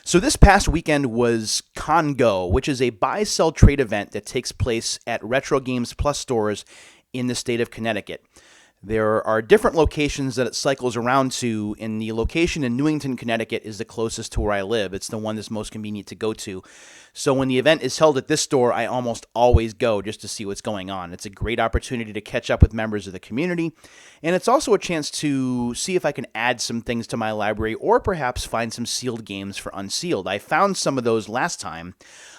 So this past weekend was CONNGO, which is a buy-sell trade event that takes place at Retro Games Plus stores in the state of Connecticut. There are different locations that it cycles around to, and the location in Newington, Connecticut is the closest to where I live. It's the one that's most convenient to go to. So when the event is held at this store, I almost always go just to see what's going on. It's a great opportunity to catch up with members of the community, and it's also a chance to see if I can add some things to my library or perhaps find some sealed games for unsealed. I found some of those last time.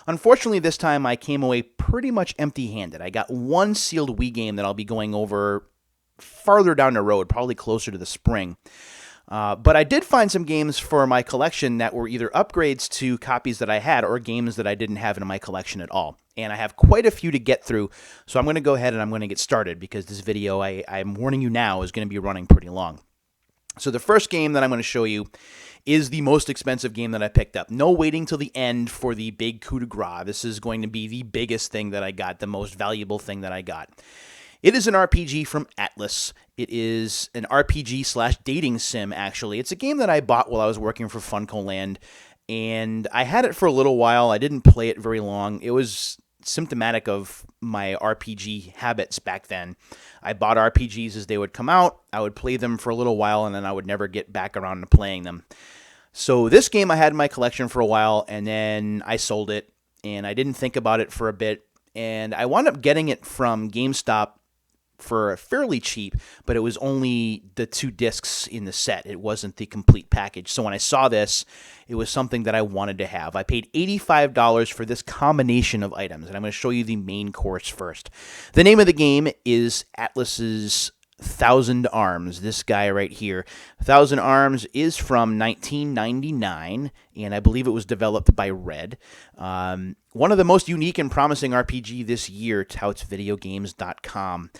Unfortunately, this time I came away pretty much empty-handed. I got one sealed Wii game that I'll be going over farther down the road, probably closer to the spring. But I did find some games for my collection that were either upgrades to copies that I had or games that I didn't have in my collection at all. And I have quite a few to get through, so I'm going to go ahead and I'm going to get started because this video, I'm warning you now, is going to be running pretty long. So the first game that I'm going to show you is the most expensive game that I picked up. No waiting till the end for the big coup de grace. This is going to be the biggest thing that I got, the most valuable thing that I got. It is an RPG from Atlas. It is an RPG/dating sim, actually. It's a game that I bought while I was working for FuncoLand, and I had it for a little while. I didn't play it very long. It was symptomatic of my RPG habits back then. I bought RPGs as they would come out. I would play them for a little while, and then I would never get back around to playing them. So this game I had in my collection for a while, and then I sold it, and I didn't think about it for a bit, and I wound up getting it from GameStop for fairly cheap, but it was only the 2 discs in the set. It wasn't the complete package. So when I saw this, it was something that I wanted to have. I paid $85 for this combination of items, and I'm going to show you the main course first. The name of the game is Atlas's Thousand Arms, this guy right here. Thousand Arms is from 1999, and I believe it was developed by Red. One of the most unique and promising RPG this year, touts videogames.com.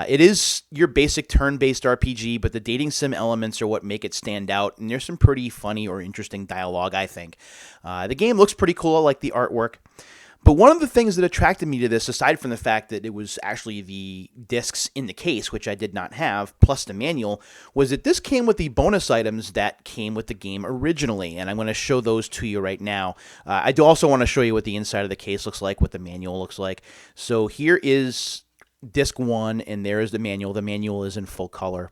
It is your basic turn-based RPG, but the dating sim elements are what make it stand out, and there's some pretty funny or interesting dialogue, I think. The game looks pretty cool. I like the artwork. But one of the things that attracted me to this, aside from the fact that it was actually the discs in the case, which I did not have, plus the manual, was that this came with the bonus items that came with the game originally, and I'm going to show those to you right now. I do also want to show you what the inside of the case looks like, what the manual looks like. So here is disc 1, and there is the manual. The manual is in full color.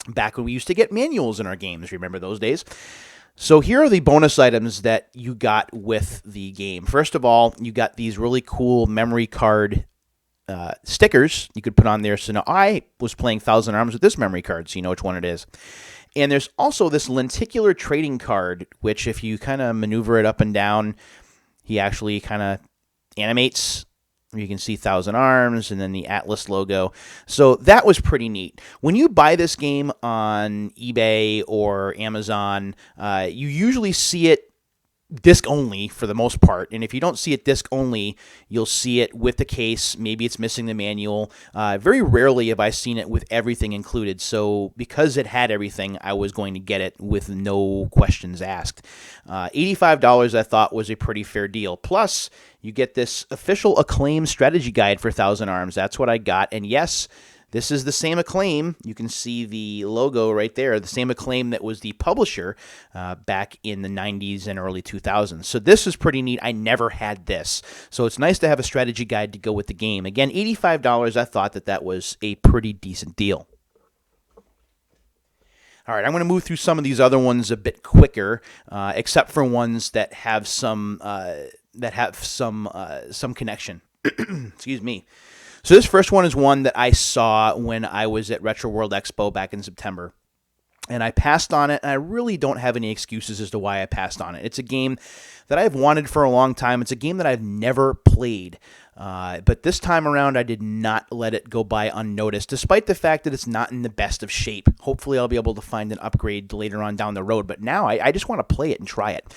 Back when we used to get manuals in our games, remember those days? So here are the bonus items that you got with the game. First of all, you got these really cool memory card stickers you could put on there. So now I was playing Thousand Arms with this memory card, so you know which one it is. And there's also this lenticular trading card, which if you kind of maneuver it up and down, he actually kind of animates. You can see Thousand Arms and then the Atlas logo. So that was pretty neat. When you buy this game on eBay or Amazon, you usually see it disc only for the most part. And if you don't see it disc only, you'll see it with the case. Maybe it's missing the manual. Very rarely have I seen it with everything included. So because it had everything, I was going to get it with no questions asked. $85 I thought was a pretty fair deal. Plus, you get this official Acclaim strategy guide for Thousand Arms. That's what I got. And yes, this is the same Acclaim. You can see the logo right there, the same Acclaim that was the publisher back in the 90s and early 2000s. So this is pretty neat. I never had this. So it's nice to have a strategy guide to go with the game. Again, $85, I thought that was a pretty decent deal. All right, I'm going to move through some of these other ones a bit quicker, except for ones that have some connection. Excuse me. So this first one is one that I saw when I was at Retro World Expo back in September. And I passed on it, and I really don't have any excuses as to why I passed on it. It's a game that I've wanted for a long time. It's a game that I've never played. But this time around, I did not let it go by unnoticed, despite the fact that it's not in the best of shape. Hopefully, I'll be able to find an upgrade later on down the road. But now, I just want to play it and try it.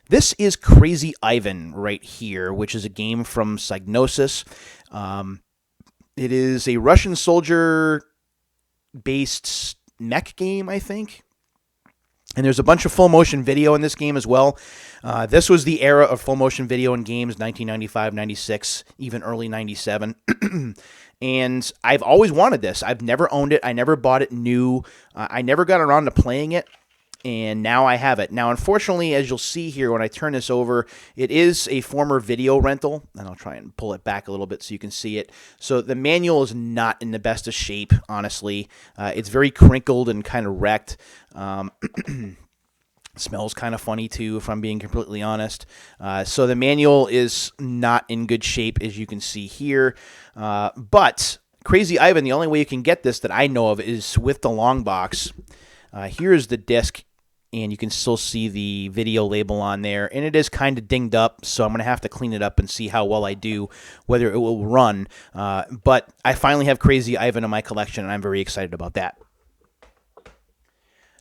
This is Crazy Ivan right here, which is a game from Psygnosis. It is a Russian soldier-based mech game, I think. And there's a bunch of full-motion video in this game as well. This was the era of full-motion video in games, 1995, 96, even early 97. And I've always wanted this. I've never owned it. I never bought it new. I never got around to playing it. and now I have it. Now, unfortunately, as you'll see here when I turn this over, it is a former video rental, and I'll try and pull it back a little bit so you can see it. So the manual is not in the best of shape, honestly. It's very crinkled and kind of wrecked. Smells kind of funny, too, if I'm being completely honest. So the manual is not in good shape, as you can see here. But Crazy Ivan, the only way you can get this that I know of is with the long box. Here's the disc, and you can still see the video label on there, and it is kind of dinged up, so I'm going to have to clean it up and see how well I do, whether it will run. But I finally have Crazy Ivan in my collection, and I'm very excited about that.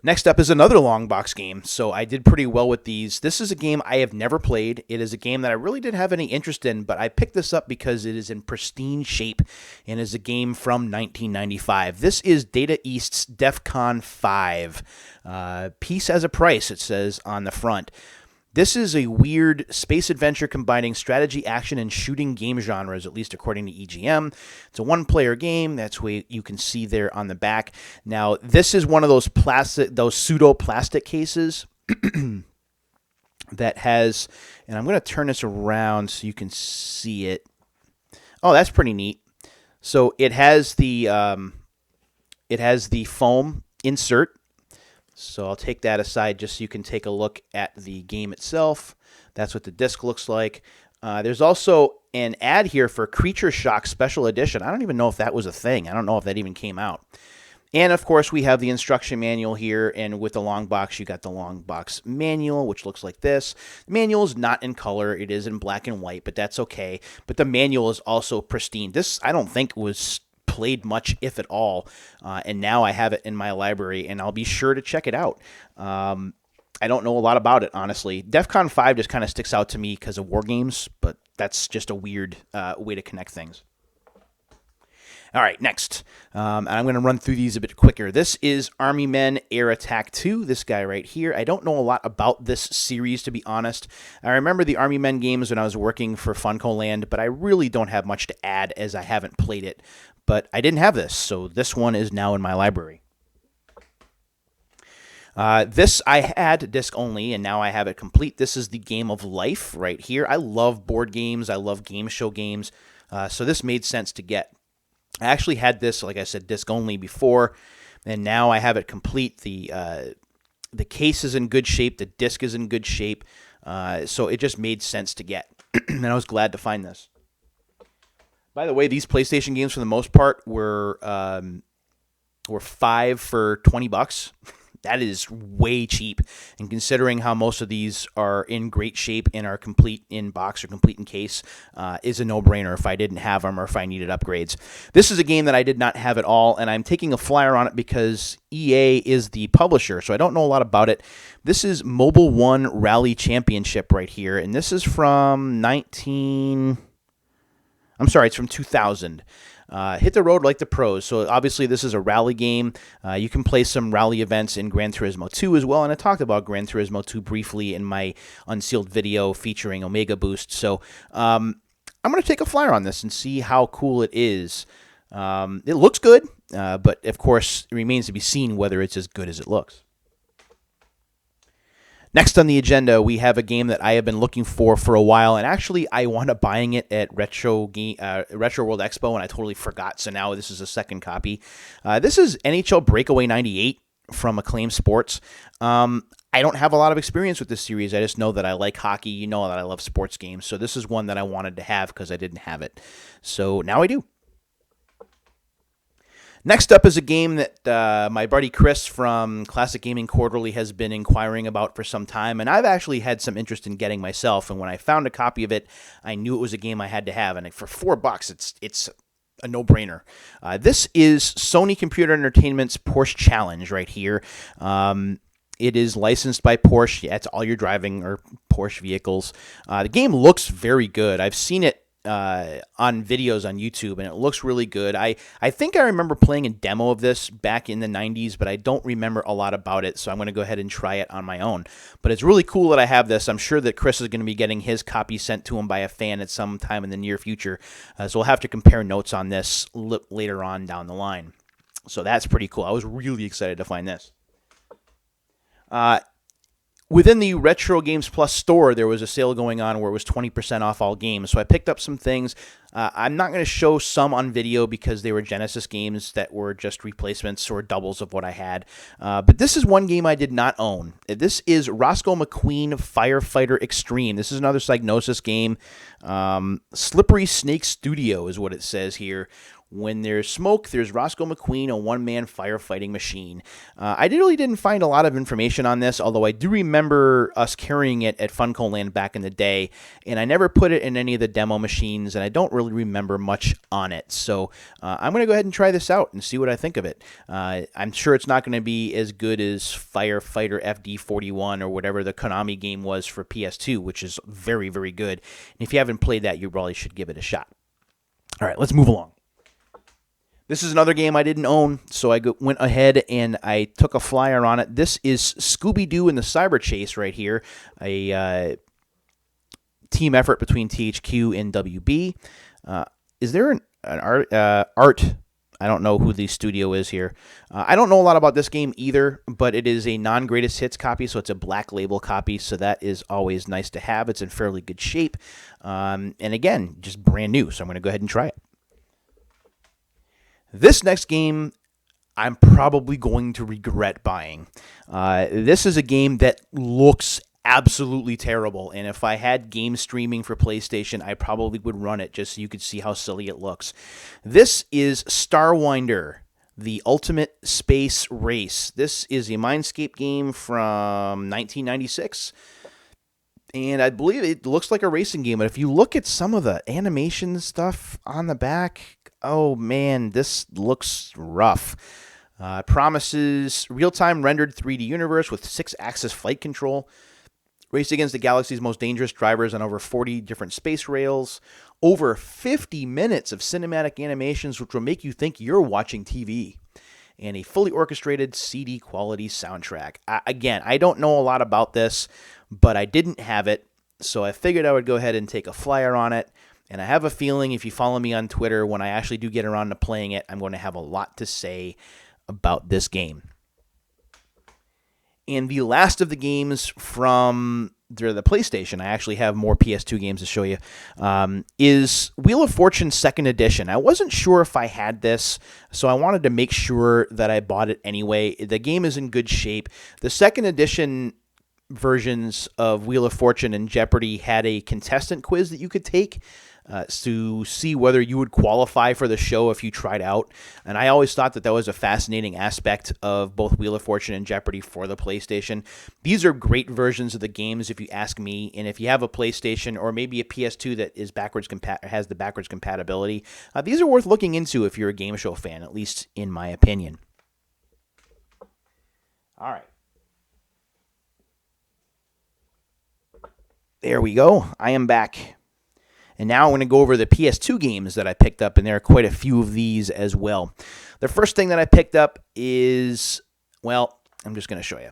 Next up is another long box game, so I did pretty well with these. This is a game I have never played. It is a game that I really didn't have any interest in, but I picked this up because it is in pristine shape and is a game from 1995. This is Data East's DEFCON 5. Peace as a price, it says on the front. This is a weird space adventure combining strategy, action, and shooting game genres, at least according to EGM. It's a one-player game. That's what you can see there on the back. Now, this is one of those pseudo-plastic cases that has, and I'm going to turn this around so you can see it. Oh, that's pretty neat. So it has the foam insert. So I'll take that aside just so you can take a look at the game itself. That's what the disc looks like. There's also an ad here for Creature Shock Special Edition. I don't even know if that was a thing. I don't know if that even came out. And, of course, we have the instruction manual here, and with the long box, you got the long box manual, which looks like this. The manual is not in color. It is in black and white, but that's okay. But the manual is also pristine. This, I don't think, was played much, if at all, and now I have it in my library, and I'll be sure to check it out. I don't know a lot about it, honestly. DEFCON 5 just kind of sticks out to me because of war games, but that's just a weird way to connect things. All right, next. And I'm going to run through these a bit quicker. This is Army Men Air Attack 2, this guy right here. I don't know a lot about this series, to be honest. I remember the Army Men games when I was working for Funko Land, but I really don't have much to add as I haven't played it. But I didn't have this, so this one is now in my library. This I had disc only, and now I have it complete. This is the Game of Life right here. I love board games. I love game show games, so this made sense to get. I actually had this, like I said, disc only before, and now I have it complete. The case is in good shape. The disc is in good shape, so it just made sense to get, and I was glad to find this. By the way, these PlayStation games, for the most part, were 5 for $20. That is way cheap, and considering how most of these are in great shape and are complete in box or complete in case, is a no-brainer if I didn't have them or if I needed upgrades. This is a game that I did not have at all, and I'm taking a flyer on it because EA is the publisher, so I don't know a lot about it. This is Mobile One Rally Championship right here, and this is from it's from 2000. Hit the road like the pros. So obviously this is a rally game. You can play some rally events in Gran Turismo 2 as well, and I talked about Gran Turismo 2 briefly in my unsealed video featuring Omega Boost. So I'm going to take a flyer on this and see how cool it is. It looks good, but of course it remains to be seen whether it's as good as it looks. Next on the agenda, we have a game that I have been looking for a while, and actually I wound up buying it at Retro World Expo, and I totally forgot, so now this is a second copy. This is NHL Breakaway 98 from Acclaim Sports. I don't have a lot of experience with this series. I just know that I like hockey. You know that I love sports games, so this is one that I wanted to have because I didn't have it. So now I do. Next up is a game that my buddy Chris from Classic Gaming Quarterly has been inquiring about for some time, and I've actually had some interest in getting myself, and when I found a copy of it, I knew it was a game I had to have, and for $4, it's a no-brainer. This is Sony Computer Entertainment's Porsche Challenge right here. It is licensed by Porsche. Yeah, it's all your driving or Porsche vehicles. The game looks very good. I've seen it on videos on YouTube, and it looks really good. I think I remember playing a demo of this back in the 90s, but I don't remember a lot about it, so I'm going to go ahead and try it on my own. But it's really cool that I have this. I'm sure that Chris is going to be getting his copy sent to him by a fan at some time in the near future, so we'll have to compare notes on this later on down the line. So that's pretty cool. I was really excited to find this. Within the Retro Games Plus store, there was a sale going on where it was 20% off all games. So I picked up some things. I'm not going to show some on video because they were Genesis games that were just replacements or doubles of what I had. But this is one game I did not own. This is Rosco McQueen Firefighter Extreme. This is another Psygnosis game. Slippery Snake Studio is what it says here. When there's smoke, there's Rosco McQueen, a one-man firefighting machine. I really didn't find a lot of information on this, although I do remember us carrying it at Funko Land back in the day, and I never put it in any of the demo machines, and I don't really remember much on it. So I'm going to go ahead and try this out and see what I think of it. I'm sure it's not going to be as good as Firefighter FD41 or whatever the Konami game was for PS2, which is very, very good. And if you haven't played that, you probably should give it a shot. All right, let's move along. This is another game I didn't own, so I went ahead and I took a flyer on it. This is ScoobyDoo and the Cyberchase right here, a team effort between THQ and WB. Is there an art? I don't know who the studio is here. I don't know a lot about this game either, but it is a non-greatest hits copy, so it's a black label copy, so that is always nice to have. It's in fairly good shape, and again, just brand new, so I'm going to go ahead and try it. This next game, I'm probably going to regret buying. This is a game that looks absolutely terrible, and if I had game streaming for PlayStation, I probably would run it just so you could see how silly it looks. This is Starwinder, the Ultimate Space Race. This is a Mindscape game from 1996. And I believe it looks like a racing game, but if you look at some of the animation stuff on the back, oh man, this looks rough. It promises real-time rendered 3D universe with 6-axis flight control. Race against the galaxy's most dangerous drivers on over 40 different space rails. Over 50 minutes of cinematic animations which will make you think you're watching TV. And a fully orchestrated CD quality soundtrack. Again, I don't know a lot about this, but I didn't have it, so I figured I would go ahead and take a flyer on it. And I have a feeling if you follow me on Twitter, when I actually do get around to playing it, I'm going to have a lot to say about this game. And the last of the games from the PlayStation, I actually have more PS2 games to show you, is Wheel of Fortune 2nd Edition. I wasn't sure if I had this, so I wanted to make sure that I bought it anyway. The game is in good shape. The 2nd Edition versions of Wheel of Fortune and Jeopardy had a contestant quiz that you could take to see whether you would qualify for the show if you tried out. And I always thought that was a fascinating aspect of both Wheel of Fortune and Jeopardy for the PlayStation. These are great versions of the games if you ask me. And if you have a PlayStation or maybe a PS2 that is has the backwards compatibility, these are worth looking into if you're a game show fan, at least in my opinion. All right. There we go. I am back. And now I'm going to go over the PS2 games that I picked up, and there are quite a few of these as well. The first thing that I picked up is, well, I'm just going to show you.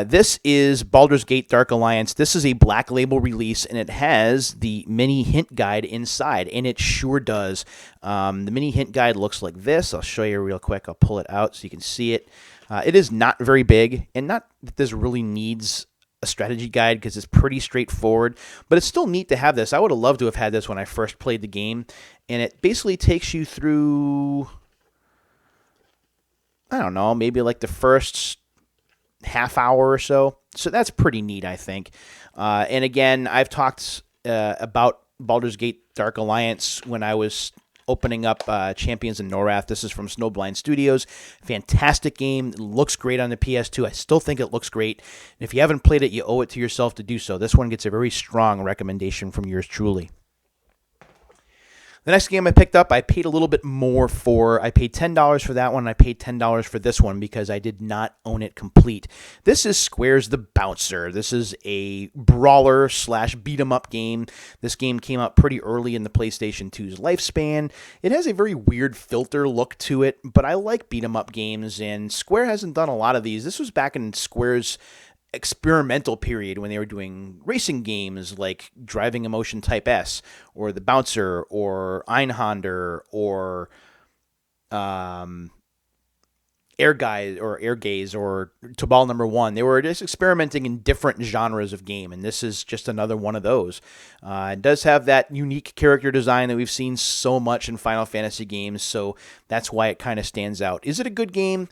This is Baldur's Gate Dark Alliance. This is a black label release, and it has the mini hint guide inside, and it sure does. The mini hint guide looks like this. I'll show you real quick. I'll pull it out so you can see it. It is not very big, and not that this really needs a strategy guide because it's pretty straightforward, but it's still neat to have this. I would have loved to have had this when I first played the game, and it basically takes you through, I don't know, maybe like the first half hour or so. So that's pretty neat, I think. And again, I've talked about Baldur's Gate Dark Alliance when I was opening up Champions in Norath. This is from Snowblind Studios. Fantastic game. It looks great on the PS2. I still think it looks great. And if you haven't played it, you owe it to yourself to do so. This one gets a very strong recommendation from yours truly. The next game I picked up, I paid a little bit more for. I paid $10 for that one, and I paid $10 for this one because I did not own it complete. This is Square's The Bouncer. This is a brawler / beat-em-up game. This game came out pretty early in the PlayStation 2's lifespan. It has a very weird filter look to it, but I like beat-em-up games, and Square hasn't done a lot of these. This was back in Square's experimental period when they were doing racing games like Driving Emotion Type S or The Bouncer or Headhunter or Air Guys or Air Gaze or To Ball Number One. They were just experimenting in different genres of game, and this is just another one of those. It does have that unique character design that we've seen so much in Final Fantasy games, so that's why it kind of stands out. Is it a good game?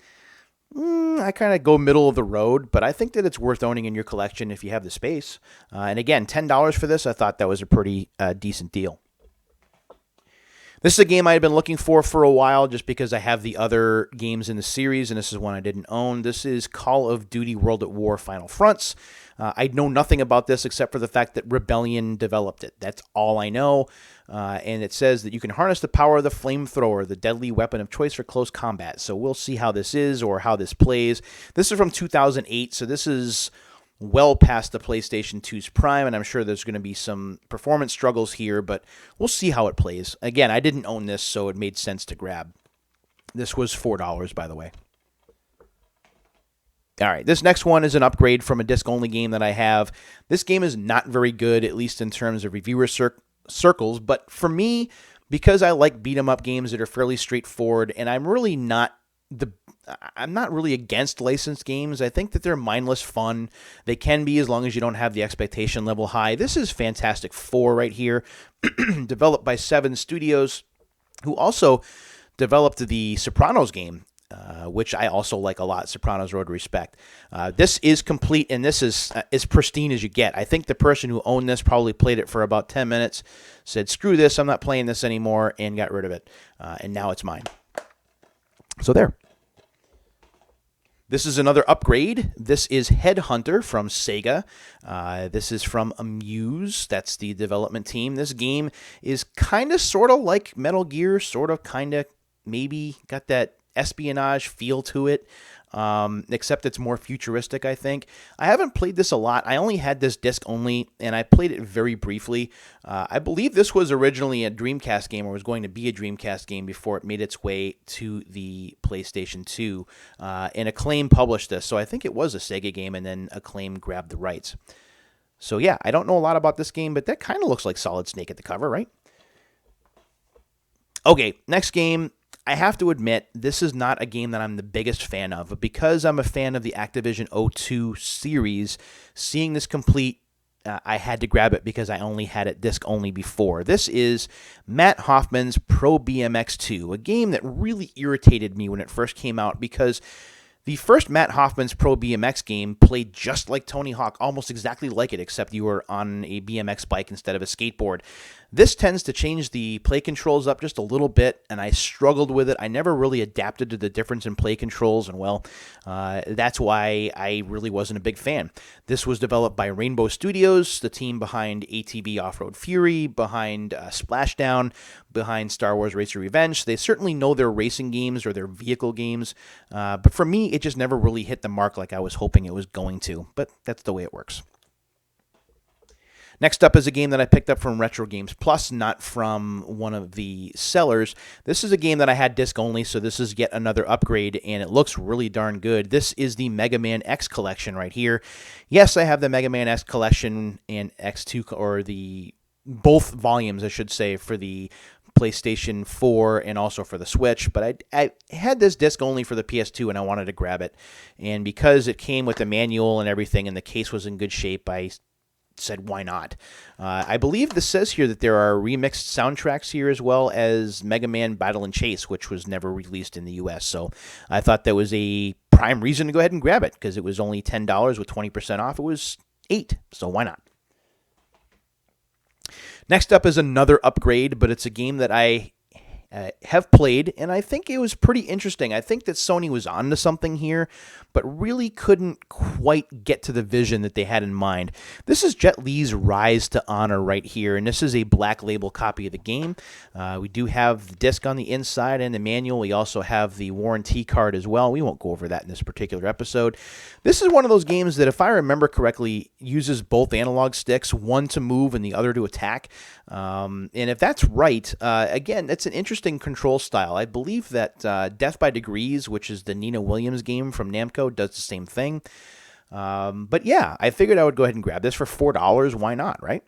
I kind of go middle of the road, but I think that it's worth owning in your collection if you have the space. And again, $10 for this, I thought that was a pretty decent deal. This is a game I had been looking for a while just because I have the other games in the series, and this is one I didn't own. This is Call of Duty World at War Final Fronts. I know nothing about this except for the fact that Rebellion developed it. That's all I know. And it says that you can harness the power of the flamethrower, the deadly weapon of choice for close combat. So we'll see how this is or how this plays. This is from 2008, so this is well past the PlayStation 2's prime, and I'm sure there's going to be some performance struggles here, but we'll see how it plays. Again, I didn't own this, so it made sense to grab. This was $4, by the way. All right, this next one is an upgrade from a disc-only game that I have. This game is not very good, at least in terms of reviewer circles, but for me, because I like beat-em-up games that are fairly straightforward, and I'm not really against licensed games. I think that they're mindless fun. They can be as long as you don't have the expectation level high. This is Fantastic Four right here, developed by Seven Studios, who also developed the Sopranos game, which I also like a lot, Sopranos Road to Respect. This is complete, and this is as pristine as you get. I think the person who owned this probably played it for about 10 minutes, said, screw this, I'm not playing this anymore, and got rid of it. And now it's mine. So there. This is another upgrade. This is Headhunter from Sega. This is from Amuse. That's the development team. This game is kind of sort of like Metal Gear, sort of kind of maybe got that espionage feel to it, except it's more futuristic, I think. I haven't played this a lot. I only had this disc only, and I played it very briefly. I believe this was originally a Dreamcast game, or was going to be a Dreamcast game before it made its way to the PlayStation 2, and Acclaim published this, so I think it was a Sega game, and then Acclaim grabbed the rights. So yeah, I don't know a lot about this game, but that kind of looks like Solid Snake at the cover, right? Okay, next game. I have to admit, this is not a game that I'm the biggest fan of, but because I'm a fan of the Activision O2 series, seeing this complete, I had to grab it because I only had it disc only before. This is Matt Hoffman's Pro BMX 2, a game that really irritated me when it first came out because the first Matt Hoffman's Pro BMX game played just like Tony Hawk, almost exactly like it, except you were on a BMX bike instead of a skateboard. This tends to change the play controls up just a little bit, and I struggled with it. I never really adapted to the difference in play controls, and well, that's why I really wasn't a big fan. This was developed by Rainbow Studios, the team behind ATV Off-Road Fury, behind Splashdown, behind Star Wars Racer Revenge. They certainly know their racing games or their vehicle games, but for me, it just never really hit the mark like I was hoping it was going to, but that's the way it works. Next up is a game that I picked up from Retro Games Plus, not from one of the sellers. This is a game that I had disc only, so this is yet another upgrade, and it looks really darn good. This is the Mega Man X collection right here. Yes, I have the Mega Man X collection and X2, or the both volumes, I should say, for the PlayStation 4 and also for the Switch, but I had this disc only for the PS2 and I wanted to grab it. And because it came with the manual and everything and the case was in good shape, I said, why not? I believe this says here that there are remixed soundtracks here as well as Mega Man Battle and Chase, which was never released in the US. So I thought that was a prime reason to go ahead and grab it because it was only $10 with 20% off. It was $8, so why not? Next up is another upgrade, but it's a game that I have played, and I think it was pretty interesting. I think that Sony was onto something here, but really couldn't quite get to the vision that they had in mind. This is Jet Li's Rise to Honor right here, and this is a black label copy of the game. We do have the disc on the inside and the manual. We also have the warranty card as well. We won't go over that in this particular episode. This is one of those games that, if I remember correctly, uses both analog sticks, one to move and the other to attack. And if that's right, again, it's an interesting control style. I believe that Death by Degrees, which is the Nina Williams game from Namco, does the same thing. But yeah, I figured I would go ahead and grab this for $4. Why not, right?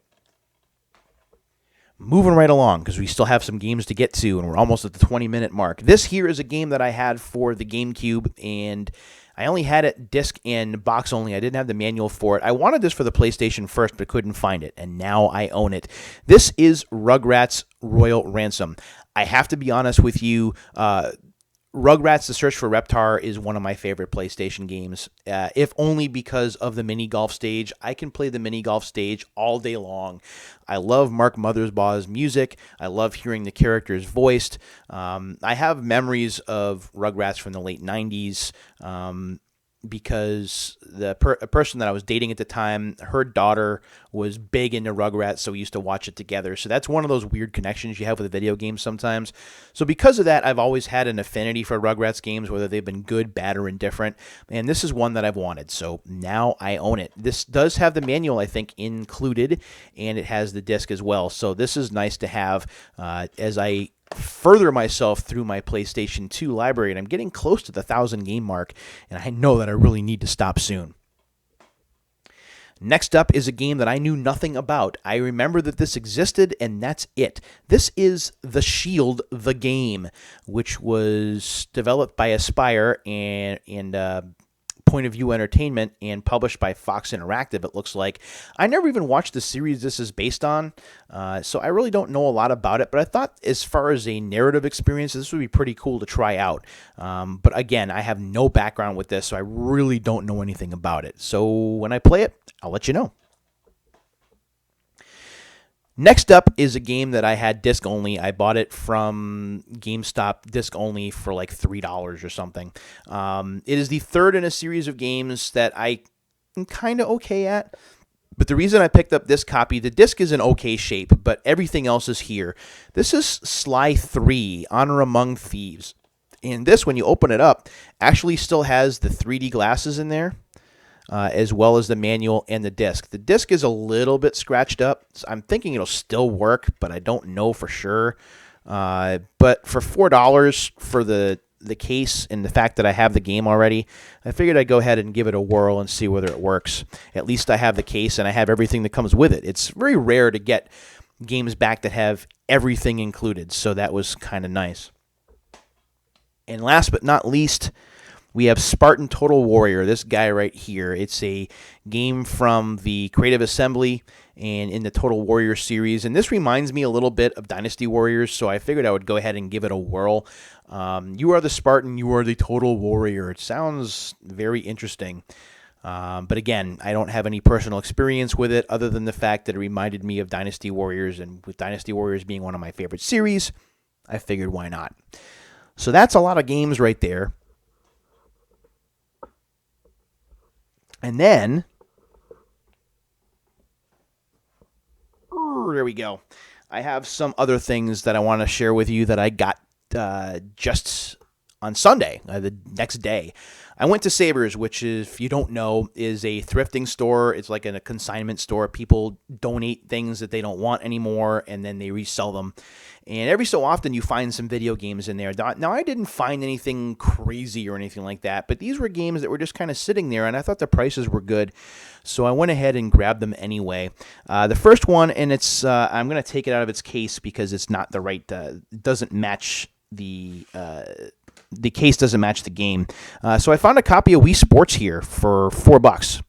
moving right along because we still have some games to get to, and we're almost at the 20-minute mark. This here is a game that I had for the GameCube, and I only had it disc and box only. I didn't have the manual for it. I wanted this for the PlayStation first, but couldn't find it, and now I own it. This is Rugrats Royal Ransom. I have to be honest with you, Rugrats: The Search for Reptar is one of my favorite PlayStation games, if only because of the mini golf stage. I can play the mini golf stage all day long. I love Mark Mothersbaugh's music. I love hearing the characters voiced. I have memories of Rugrats from the late 90s. Because a person that I was dating at the time, her daughter was big into Rugrats, so we used to watch it together. So that's one of those weird connections you have with a video game sometimes. So because of that, I've always had an affinity for Rugrats games, whether they've been good, bad, or indifferent. And this is one that I've wanted, so now I own it. This does have the manual, I think, included, and it has the disc as well. So this is nice to have as I further myself through my PlayStation 2 library, and I'm getting close to the 1,000 game mark, and I know that I really need to stop soon. Next up is a game that I knew nothing about. I remember that this existed, and that's it. This is The Shield, the game, which was developed by Aspyr and Point of View Entertainment and published by Fox Interactive, it looks like. I never even watched the series this is based on, so I really don't know a lot about it, but I thought as far as a narrative experience, this would be pretty cool to try out. But again, I have no background with this, so I really don't know anything about it. So when I play it, I'll let you know. Next up is a game that I had disc only. I bought it from GameStop disc only for like $3 or something. It is the third in a series of games that I am kind of okay at. But the reason I picked up this copy, the disc is in okay shape, but everything else is here. This is Sly 3, Honor Among Thieves. And this, when you open it up, actually still has the 3D glasses in there. As well as the manual and the disc. The disc is a little bit scratched up. So I'm thinking it'll still work, but I don't know for sure. But for $4 for the case and the fact that I have the game already, I figured I'd go ahead and give it a whirl and see whether it works. At least I have the case and I have everything that comes with it. It's very rare to get games back that have everything included, so that was kind of nice. And last but not least, we have Spartan Total Warrior, this guy right here. It's a game from the Creative Assembly and in the Total Warrior series. And this reminds me a little bit of Dynasty Warriors, so I figured I would go ahead and give it a whirl. You are the Spartan, you are the Total Warrior. It sounds very interesting. But again, I don't have any personal experience with it other than the fact that it reminded me of Dynasty Warriors. And with Dynasty Warriors being one of my favorite series, I figured why not. So that's a lot of games right there. And then, there we go. I have some other things that I want to share with you that I got just on Sunday, the next day. I went to Sabres, which, if you don't know, is a thrifting store. It's like a consignment store. People donate things that they don't want anymore, and then they resell them. And every so often, you find some video games in there. Now, I didn't find anything crazy or anything like that, but these were games that were just kind of sitting there, and I thought the prices were good. So I went ahead and grabbed them anyway. The first one, and it's I'm going to take it out of its case because it's not the right, it doesn't match the case doesn't match the game. So I found a copy of Wii Sports here for $4.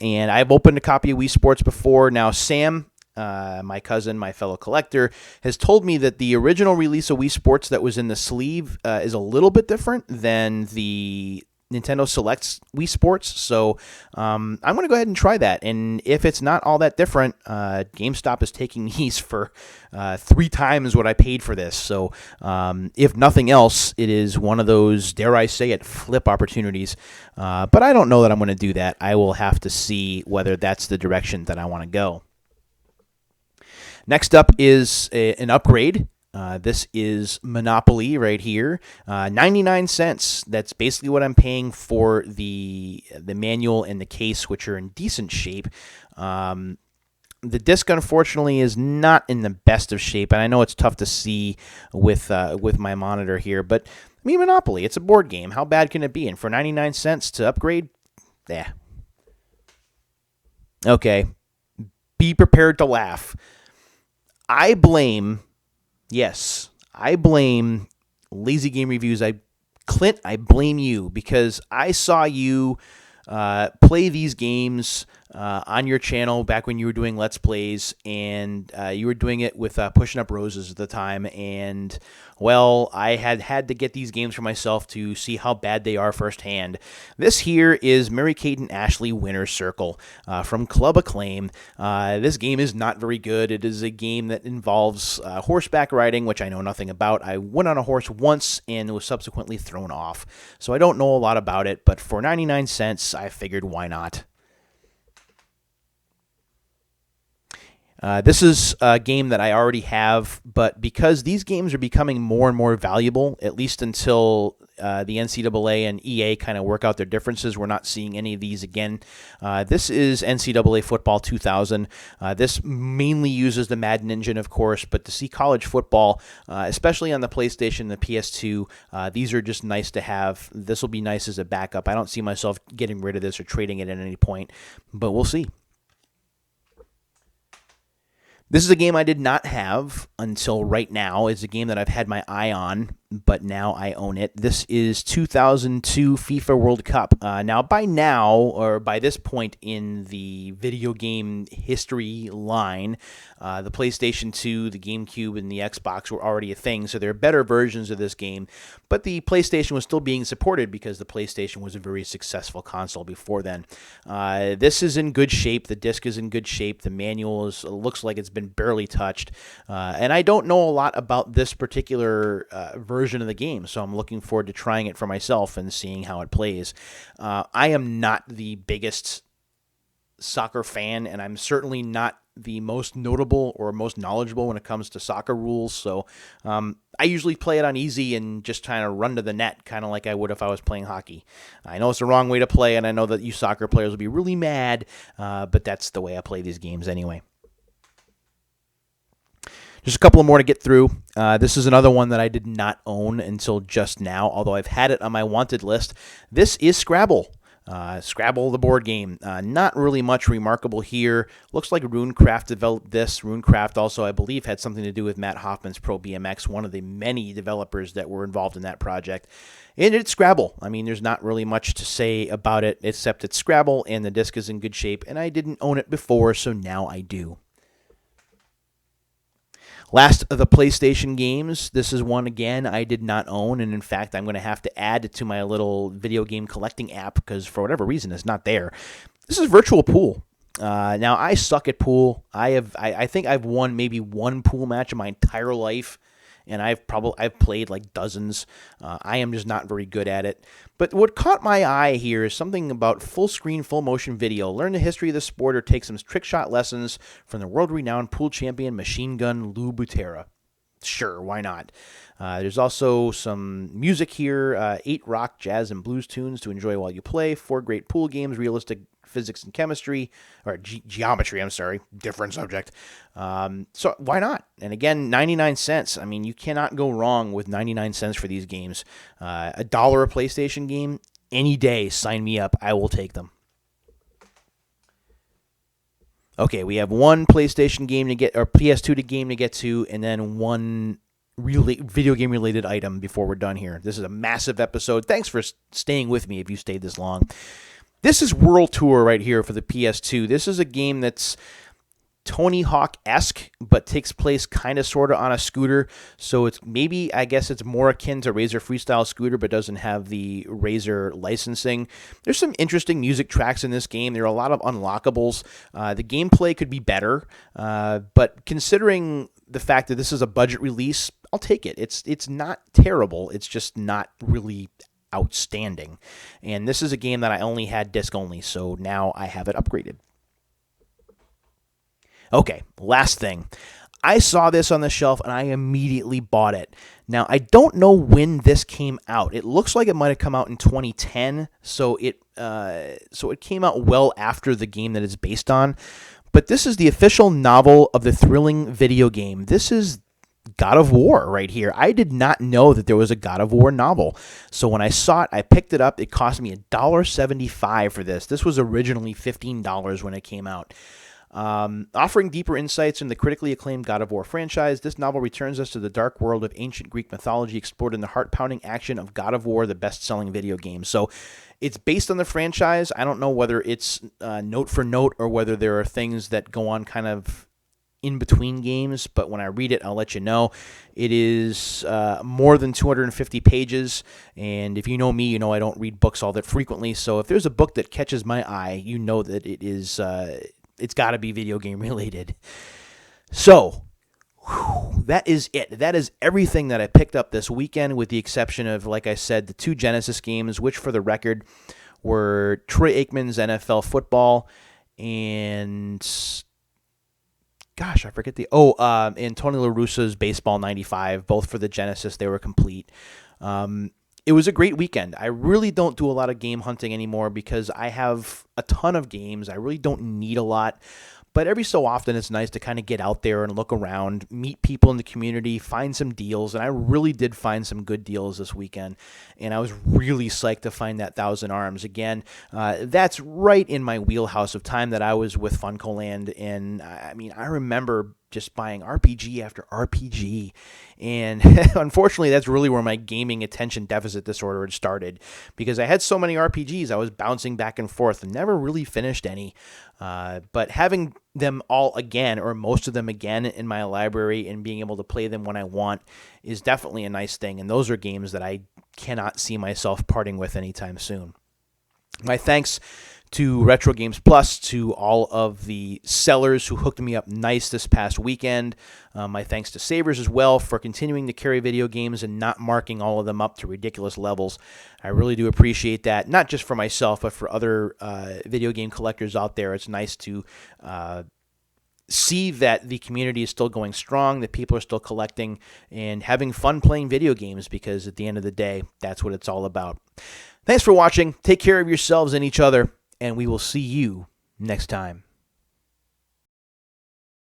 And I've opened a copy of Wii Sports before. Now, Sam, my cousin, my fellow collector, has told me that the original release of Wii Sports that was in the sleeve is a little bit different than the Nintendo Select's Wii Sports. So I'm going to go ahead and try that. And if it's not all that different, GameStop is taking these for 3 times what I paid for this. So if nothing else, it is one of those, dare I say it, flip opportunities. But I don't know that I'm going to do that. I will have to see whether that's the direction that I want to go. Next up is an upgrade. This is Monopoly right here, 99 cents. That's basically what I'm paying for the manual and the case, which are in decent shape. The disc, unfortunately, is not in the best of shape, and I know it's tough to see with my monitor here, but I mean, Monopoly, it's a board game. How bad can it be? And for 99 cents to upgrade, yeah. Okay, be prepared to laugh. I blame, yes, I blame Lazy Game Reviews. Clint, I blame you because I saw you play these games on your channel back when you were doing Let's Plays, and you were doing it with Pushing Up Roses at the time, and, well, I had to get these games for myself to see how bad they are firsthand. This here is Mary-Kate and Ashley Winner's Circle from Club Acclaim. This game is not very good. It is a game that involves horseback riding, which I know nothing about. I went on a horse once and was subsequently thrown off, so I don't know a lot about it, but for 99 cents, I figured why not. This is a game that I already have, but because these games are becoming more and more valuable, at least until the NCAA and EA kind of work out their differences, we're not seeing any of these again. This is NCAA Football 2000. This mainly uses the Madden engine, of course, but to see college football, especially on the PlayStation and the PS2, these are just nice to have. This will be nice as a backup. I don't see myself getting rid of this or trading it at any point, but we'll see. This is a game I did not have until right now. It's a game that I've had my eye on, but now I own it. This is 2002 FIFA World Cup. Now, by this point in the video game history line, the PlayStation 2, the GameCube, and the Xbox were already a thing, so there are better versions of this game, but the PlayStation was still being supported because the PlayStation was a very successful console before then. This is in good shape. The disc is in good shape. The manual looks like it's been barely touched, and I don't know a lot about this particular version of the game, so I'm looking forward to trying it for myself and seeing how it plays. I am not the biggest soccer fan, and I'm certainly not the most notable or most knowledgeable when it comes to soccer rules, so I usually play it on easy and just kind of run to the net, kind of like I would if I was playing hockey. I know it's the wrong way to play, and I know that you soccer players will be really mad, but that's the way I play these games anyway. Just a couple more to get through. This is another one that I did not own until just now, although I've had it on my wanted list. This is Scrabble. Scrabble, the board game. Not really much remarkable here. Looks like Runecraft developed this. Runecraft also, I believe, had something to do with Matt Hoffman's Pro BMX, one of the many developers that were involved in that project. And it's Scrabble. I mean, there's not really much to say about it, except it's Scrabble, and the disc is in good shape, and I didn't own it before, so now I do. Last of the PlayStation games, this is one, again, I did not own, and in fact, I'm going to have to add it to my little video game collecting app because for whatever reason, it's not there. This is Virtual Pool. Now, I suck at pool. I think I've won maybe one pool match in my entire life, and I've played like dozens. I am just not very good at it. But what caught my eye here is something about full screen, full motion video. Learn the history of the sport or take some trick shot lessons from the world-renowned pool champion Machine Gun Lou Butera. Sure, why not? There's also some music here, 8 rock, jazz, and blues tunes to enjoy while you play, 4 great pool games, realistic physics and chemistry, or geometry, I'm sorry, different subject. So why not? And again, 99 cents. I mean, you cannot go wrong with 99 cents for these games. $1 a PlayStation game, any day, sign me up. I will take them. Okay, we have one PlayStation game to get, or PS2 game to get to, and then one video game related item before we're done here. This is a massive episode. Thanks for staying with me if you stayed this long. This is World Tour right here for the PS2. This is a game that's Tony Hawk-esque, but takes place kind of sort of on a scooter. So it's maybe, I guess it's more akin to Razor Freestyle Scooter, but doesn't have the Razor licensing. There's some interesting music tracks in this game. There are a lot of unlockables. The gameplay could be better, but considering the fact that this is a budget release, I'll take it. It's not terrible. It's just not really outstanding. And this is a game that I only had disc only, so now I have it upgraded. Okay, last thing. I saw this on the shelf and I immediately bought it. Now, I don't know when this came out. It looks like it might have come out in 2010, so it came out well after the game that it's based on. But this is the official novel of the thrilling video game. This is God of War right here. I did not know that there was a God of War novel. So when I saw it, I picked it up. It cost me $1.75 for this. This was originally $15 when it came out. Offering deeper insights in the critically acclaimed God of War franchise, this novel returns us to the dark world of ancient Greek mythology explored in the heart-pounding action of God of War, the best-selling video game. So it's based on the franchise. I don't know whether it's note for note or whether there are things that go on kind of in between games, but when I read it, I'll let you know. It is more than 250 pages, and if you know me, you know I don't read books all that frequently, so if there's a book that catches my eye, you know that it is, it's got to be video game related. So, that is it. That is everything that I picked up this weekend, with the exception of, like I said, the 2 Genesis games, which for the record were Troy Aikman's NFL Football and... Gosh, I forget and Tony La Russa's Baseball 95, both for the Genesis. They were complete. It was a great weekend. I really don't do a lot of game hunting anymore because I have a ton of games. I really don't need a lot. But every so often, it's nice to kind of get out there and look around, meet people in the community, find some deals. And I really did find some good deals this weekend. And I was really psyched to find that Thousand Arms. Again, that's right in my wheelhouse of time that I was with Funcoland. And I mean, I remember just buying RPG after RPG. And unfortunately, that's really where my gaming attention deficit disorder had started, because I had so many RPGs, I was bouncing back and forth and never really finished any. But having them all again, or most of them again, in my library and being able to play them when I want is definitely a nice thing. And those are games that I cannot see myself parting with anytime soon. My thanks to Retro Games Plus, to all of the sellers who hooked me up nice this past weekend. My thanks to Savers as well for continuing to carry video games and not marking all of them up to ridiculous levels. I really do appreciate that, not just for myself, but for other video game collectors out there. It's nice to see that the community is still going strong, that people are still collecting and having fun playing video games, because at the end of the day, that's what it's all about. Thanks for watching. Take care of yourselves and each other, and we will see you next time.